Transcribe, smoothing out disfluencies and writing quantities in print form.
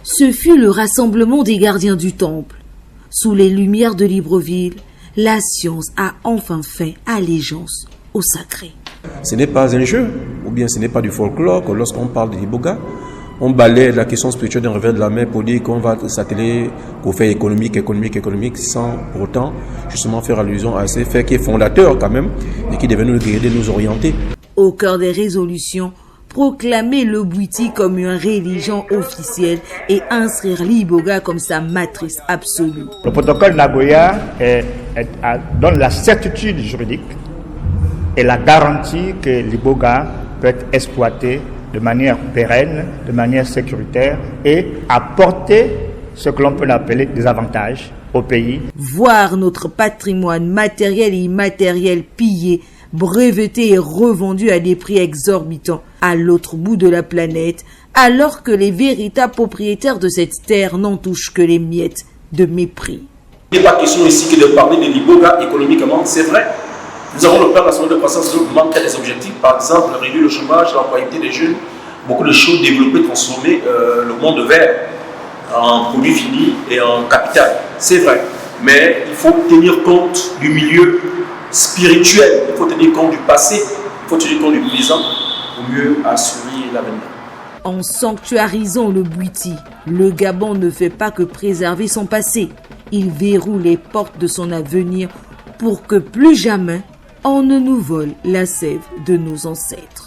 Ce fut le rassemblement des gardiens du temple. Sous les lumières de Libreville, la science a enfin fait allégeance au sacré. Ce n'est pas un jeu, ou bien ce n'est pas du folklore que lorsqu'on parle de l'Iboga, on balaie la question spirituelle d'un revers de la main pour dire qu'on va s'atteler qu'aux faits économiques, sans pour autant justement faire allusion à ces faits qui est fondateur quand même et qui devait nous guider, nous orienter. Au cœur des résolutions, proclamer le Bwiti comme une religion officielle et inscrire l'Iboga comme sa matrice absolue. Le protocole Nagoya donne la certitude juridique et la garantie que l'Iboga peut être exploité de manière pérenne, de manière sécuritaire et apporter ce que l'on peut appeler des avantages au pays. Voir notre patrimoine matériel et immatériel pillé, breveté et revendu à des prix exorbitants à l'autre bout de la planète, alors que les véritables propriétaires de cette terre n'en touchent que les miettes de mépris. Il n'est pas question ici que de parler de l'Iboga économiquement, c'est vrai. Nous avons le plan national de croissance qui manque des objectifs, par exemple, réduire le chômage, l'employabilité des jeunes, beaucoup de choses, développer, transformer le monde vert en produits finis et en capital. C'est vrai, mais il faut tenir compte du milieu spirituel, il faut tenir compte du passé, il faut tenir compte du présent pour mieux assurer l'avenir. En sanctuarisant le Bwiti, le Gabon ne fait pas que préserver son passé, il verrouille les portes de son avenir pour que plus jamais on ne nous vole la sève de nos ancêtres.